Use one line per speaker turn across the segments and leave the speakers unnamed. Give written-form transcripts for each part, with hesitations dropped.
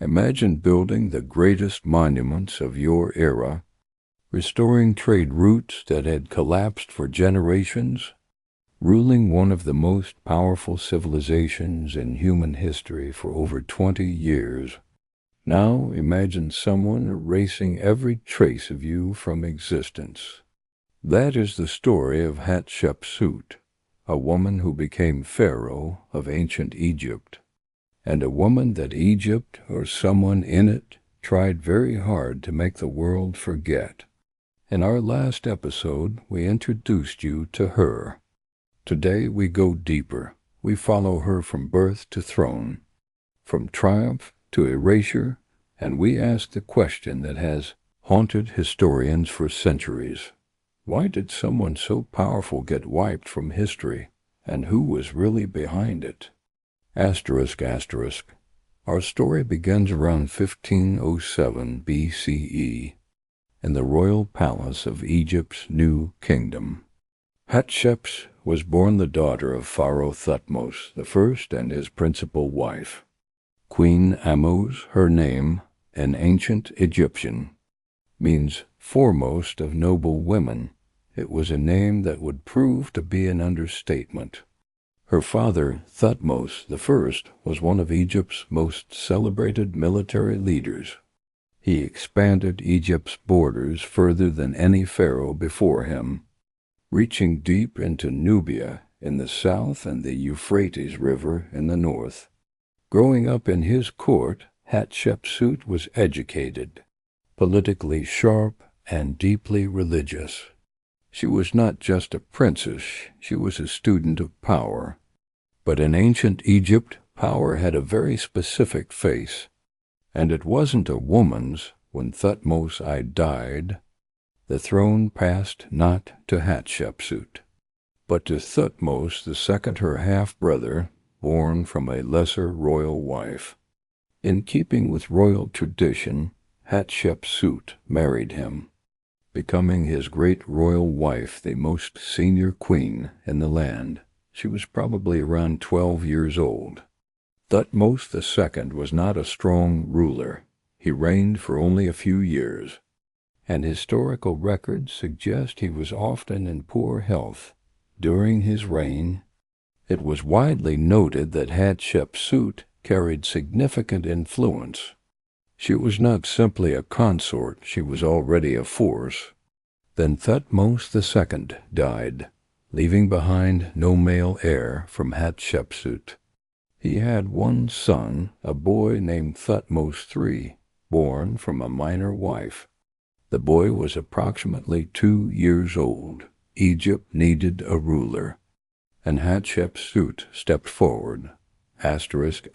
Imagine building the greatest monuments of your era, restoring trade routes that had collapsed for generations, ruling one of the most powerful civilizations in human history for over 20 years. Now imagine someone erasing every trace of you from existence. That is the story of Hatshepsut, a woman who became Pharaoh of ancient Egypt, and a woman that Egypt, or someone in it, tried very hard to make the world forget. In our last episode, we introduced you to her. Today we go deeper. We follow her from birth to throne, from triumph to erasure, and we ask the question that has haunted historians for centuries. Why did someone so powerful get wiped from history, and who was really behind it? Asterisk. Our story begins around 1507 BCE in the royal palace of Egypt's new kingdom. Hatshepsut was born the daughter of Pharaoh Thutmose I and his principal wife. Queen Amos, her name, an ancient Egyptian, means foremost of noble women. It was a name that would prove to be an understatement. Her father, Thutmose I, was one of Egypt's most celebrated military leaders. He expanded Egypt's borders further than any pharaoh before him, reaching deep into Nubia in the south and the Euphrates River in the north. Growing up in his court, Hatshepsut was educated, politically sharp, and deeply religious. She was not just a princess, she was a student of power. But in ancient Egypt, power had a very specific face, and it wasn't a woman's. When Thutmose I died, the throne passed not to Hatshepsut, but to Thutmose II, her half-brother, born from a lesser royal wife. In keeping with royal tradition, Hatshepsut married him, becoming his great royal wife, the most senior queen in the land. She was probably around 12 years old. Thutmose II was not a strong ruler. He reigned for only a few years, and historical records suggest he was often in poor health. During his reign, it was widely noted that Hatshepsut carried significant influence. She was not simply a consort, she was already a force. Then Thutmose II died, leaving behind no male heir from Hatshepsut. He had one son, a boy named Thutmose III, born from a minor wife. The boy was approximately 2 years old. Egypt needed a ruler, and Hatshepsut stepped forward. At first,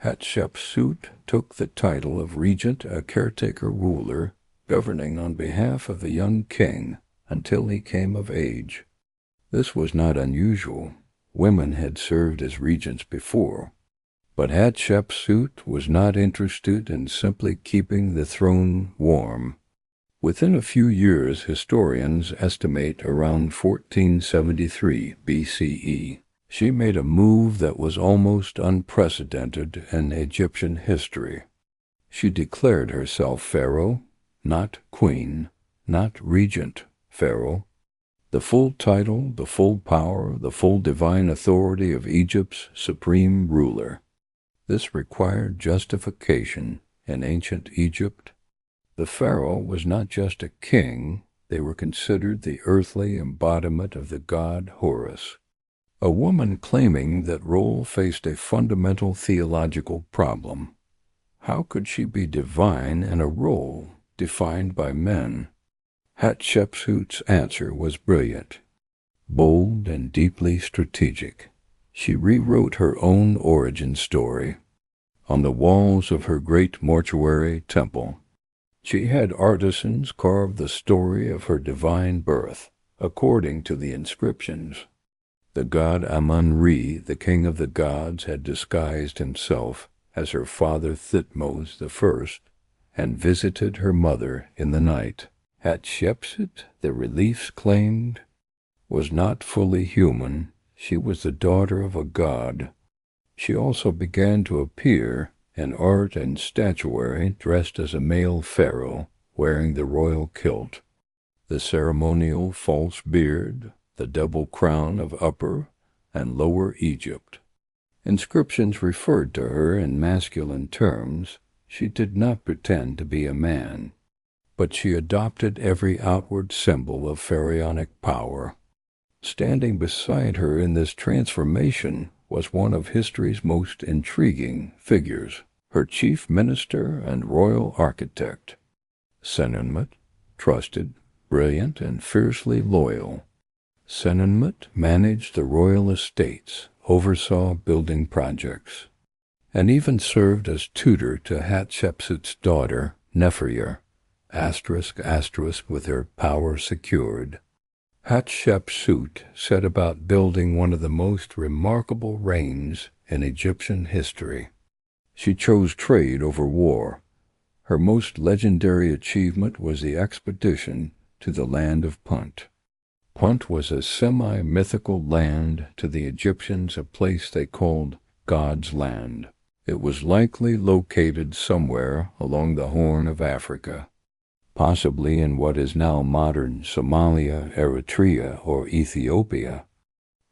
Hatshepsut took the title of regent, a caretaker ruler, governing on behalf of the young king until he came of age. This was not unusual. Women had served as regents before, but Hatshepsut was not interested in simply keeping the throne warm. Within a few years, historians estimate around 1473 BCE, she made a move that was almost unprecedented in Egyptian history. She declared herself pharaoh, not queen, not regent pharaoh. The full title, the full power, the full divine authority of Egypt's supreme ruler. This required justification in ancient Egypt. The pharaoh was not just a king, they were considered the earthly embodiment of the god Horus. A woman claiming that role faced a fundamental theological problem. How could she be divine in a role defined by men? Hatshepsut's answer was brilliant, bold and deeply strategic. She rewrote her own origin story. On the walls of her great mortuary temple, she had artisans carve the story of her divine birth, according to the inscriptions. The god Amun-Re, the king of the gods, had disguised himself as her father Thutmose I and visited her mother in the night. Hatshepsut, the reliefs claimed, was not fully human. She was the daughter of a god. She also began to appear in art and statuary dressed as a male pharaoh, wearing the royal kilt, the ceremonial false beard, the double crown of Upper and Lower Egypt. Inscriptions referred to her in masculine terms. She did not pretend to be a man, but she adopted every outward symbol of pharaonic power. Standing beside her in this transformation was one of history's most intriguing figures, her chief minister and royal architect. Senenmut, trusted, brilliant, and fiercely loyal. Senenmut managed the royal estates, oversaw building projects, and even served as tutor to Hatshepsut's daughter, Neferyar, with her power secured. Hatshepsut set about building one of the most remarkable reigns in Egyptian history. She chose trade over war. Her most legendary achievement was the expedition to the land of Punt. Punt was a semi-mythical land, to the Egyptians a place they called God's land. It was likely located somewhere along the Horn of Africa, possibly in what is now modern Somalia, Eritrea, or Ethiopia.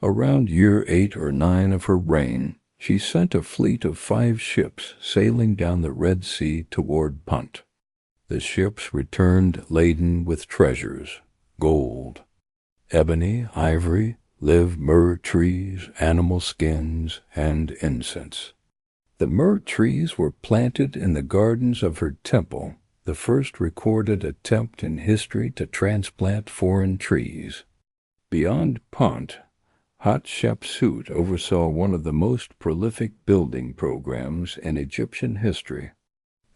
Around year 8 or 9 of her reign, she sent a fleet of 5 ships sailing down the Red Sea toward Punt. The ships returned laden with treasures, gold, ebony, ivory, live myrrh trees, animal skins, and incense. The myrrh trees were planted in the gardens of her temple, the first recorded attempt in history to transplant foreign trees. Beyond Punt, Hatshepsut oversaw one of the most prolific building programs in Egyptian history,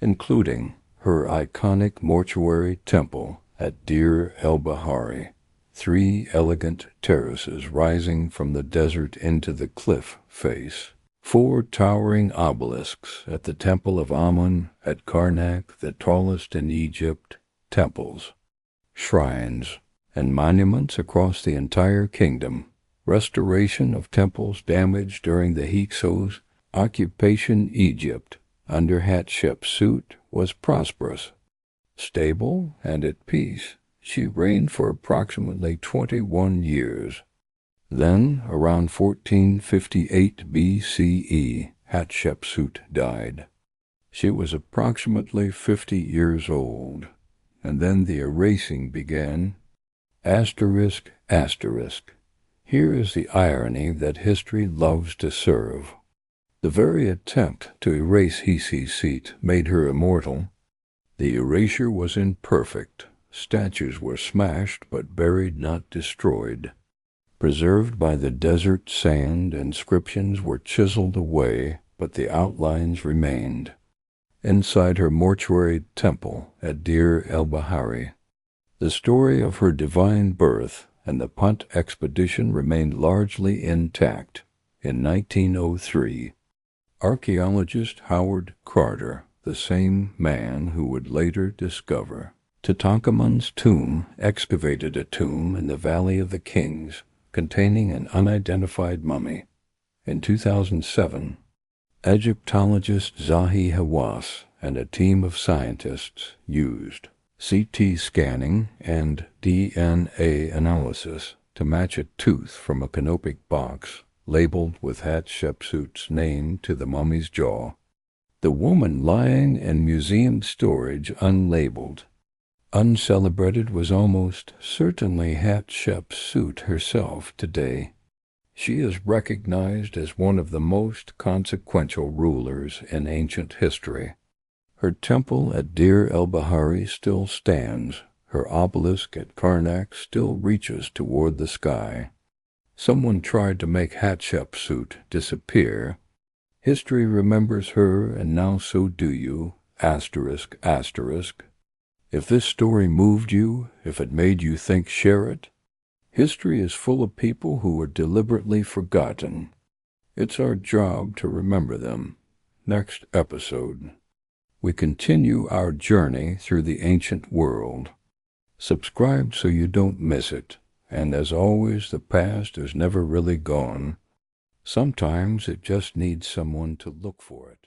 including her iconic mortuary temple at Deir el-Bahari, 3 elegant terraces rising from the desert into the cliff face, 4 towering obelisks at the Temple of Amun at Karnak, the tallest in Egypt, temples, shrines, and monuments across the entire kingdom. Restoration of temples damaged during the Hyksos occupation. Egypt under Hatshepsut was prosperous, stable, and at peace. She reigned for approximately 21 years. Then, around 1458 BCE, Hatshepsut died. She was approximately 50 years old, and then the erasing began. Here is the irony that history loves to serve. The very attempt to erase Hatshepsut made her immortal. The erasure was imperfect. Statues were smashed but buried, not destroyed. Preserved by the desert sand, inscriptions were chiseled away, but the outlines remained. Inside her mortuary temple at Deir el-Bahari, the story of her divine birth and the Punt expedition remained largely intact. In 1903, archaeologist Howard Carter, the same man who would later discover Tutankhamun's tomb, excavated a tomb in the Valley of the Kings containing an unidentified mummy. In 2007, Egyptologist Zahi Hawass and a team of scientists used CT scanning and DNA analysis to match a tooth from a canopic box labeled with Hatshepsut's name to the mummy's jaw. The woman lying in museum storage unlabeled, uncelebrated, was almost certainly Hatshepsut herself today. She is recognized as one of the most consequential rulers in ancient history. Her temple at Deir el-Bahari still stands. Her obelisk at Karnak still reaches toward the sky. Someone tried to make Hatshepsut disappear. History remembers her, and now so do you. If this story moved you, if it made you think, share it. History is full of people who were deliberately forgotten. It's our job to remember them. Next episode, we continue our journey through the ancient world. Subscribe so you don't miss it. And as always, the past is never really gone. Sometimes it just needs someone to look for it.